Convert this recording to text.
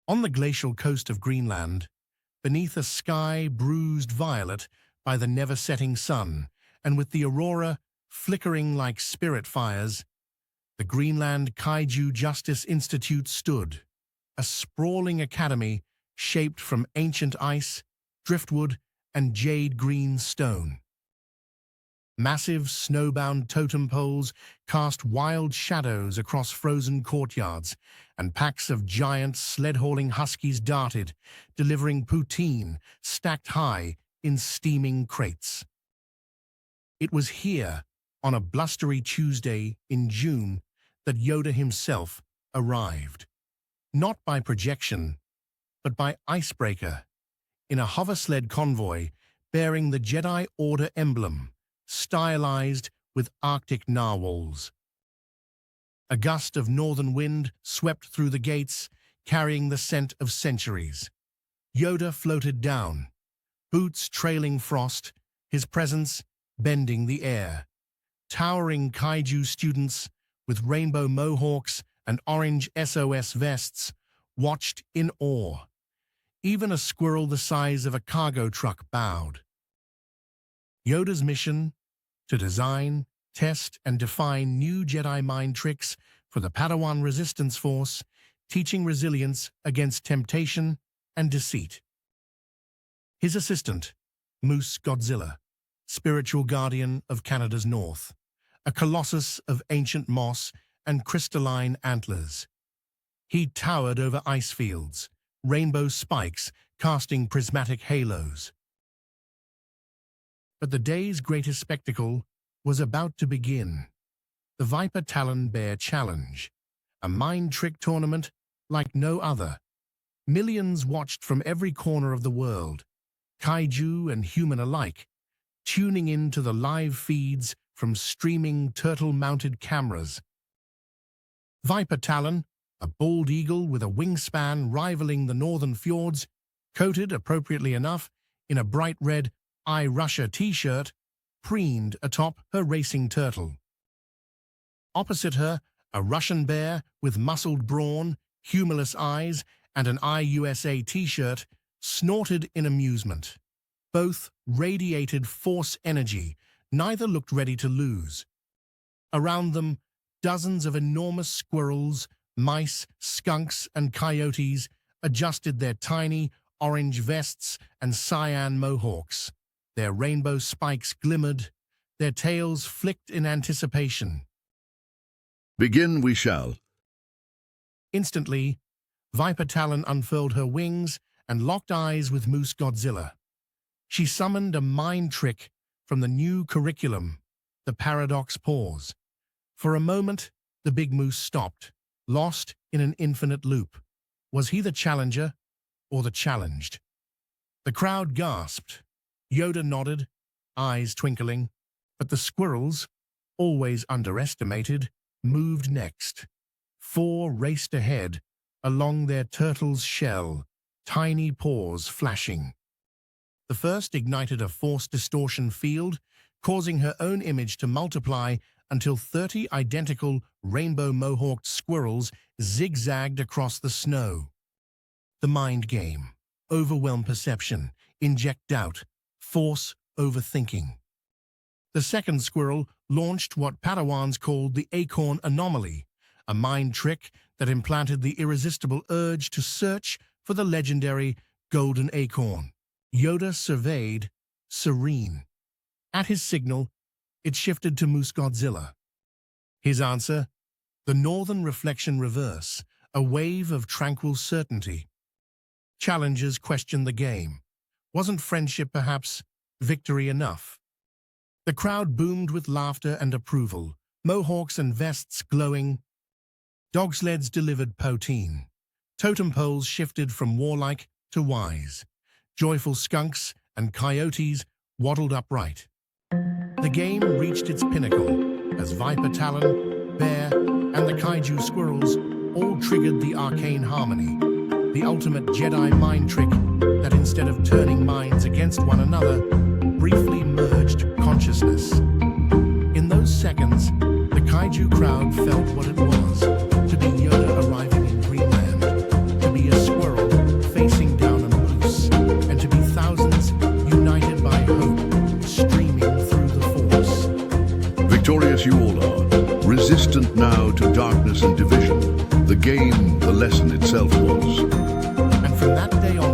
On the glacial coast of Greenland, beneath a sky bruised violet by the never-setting sun, and with the aurora flickering like spirit fires, the Greenland Kaiju Justice Institute stood, a sprawling academy shaped from ancient ice, driftwood, and jade-green stone. Massive snowbound totem poles cast wild shadows across frozen courtyards, and packs of giant sled-hauling huskies darted, delivering poutine stacked high in steaming crates. It was here, on a blustery Tuesday in June, that Yoda himself arrived. Not by projection, but by icebreaker, in a hoversled convoy bearing the Jedi Order emblem, stylized with Arctic narwhals. A gust of northern wind swept through the gates, carrying the scent of centuries. Yoda floated down, boots trailing frost, his presence bending the air. Towering Kaiju students with rainbow mohawks and orange SOS vests watched in awe. Even a squirrel the size of a cargo truck bowed. Yoda's mission: to design, test, and define new Jedi mind tricks for the Padawan Resistance Force, teaching resilience against temptation and deceit. His assistant, Moose Godzilla, spiritual guardian of Canada's north, a colossus of ancient moss and crystalline antlers. He towered over ice fields, rainbow spikes casting prismatic halos. But the day's greatest spectacle was about to begin. The Viper Talon Bear Challenge, a mind trick tournament like no other. Millions watched from every corner of the world, kaiju and human alike, tuning in to the live feeds from streaming turtle-mounted cameras. Viper Talon, a bald eagle with a wingspan rivaling the northern fjords, coated, appropriately enough, in a bright red I Russia t-shirt, preened atop her racing turtle. Opposite her, a Russian bear with muscled brawn, humorless eyes, and an IUSA t-shirt snorted in amusement. Both radiated force energy, neither looked ready to lose. Around them, dozens of enormous squirrels, mice, skunks, and coyotes adjusted their tiny, orange vests and cyan mohawks. Their rainbow spikes glimmered, their tails flicked in anticipation. Begin we shall. Instantly, Viper Talon unfurled her wings and locked eyes with Moose Godzilla. She summoned a mind trick from the new curriculum, the Paradox Pause. For a moment, the big moose stopped, lost in an infinite loop. Was he the challenger or the challenged? The crowd gasped. Yoda nodded, eyes twinkling, but the squirrels, always underestimated, moved next. 4 raced ahead, along their turtle's shell, tiny paws flashing. The first ignited a force distortion field, causing her own image to multiply until 30 identical rainbow mohawked squirrels zigzagged across the snow. The mind game. Overwhelm perception. Inject doubt. Force overthinking. The second squirrel launched what Padawans called the Acorn Anomaly, a mind trick that implanted the irresistible urge to search for the legendary golden acorn. Yoda surveyed, serene. At his signal, it shifted to Moose Godzilla. His answer, the Northern Reflection Reverse, a wave of tranquil certainty. Challengers questioned the game. Wasn't friendship, perhaps, victory enough? The crowd boomed with laughter and approval, mohawks and vests glowing. Dog sleds delivered poutine. Totem poles shifted from warlike to wise. Joyful skunks and coyotes waddled upright. The game reached its pinnacle as Viper Talon, Bear, and the Kaiju Squirrels all triggered the arcane harmony, the ultimate Jedi mind trick that instead of turning minds against one another, briefly merged consciousness. In those seconds, the Kaiju crowd felt what it was to be Yoda arriving in Greenland, to be a squirrel Yes, you all are. Resistant now to darkness and division. The game, the lesson itself was. And from that day on,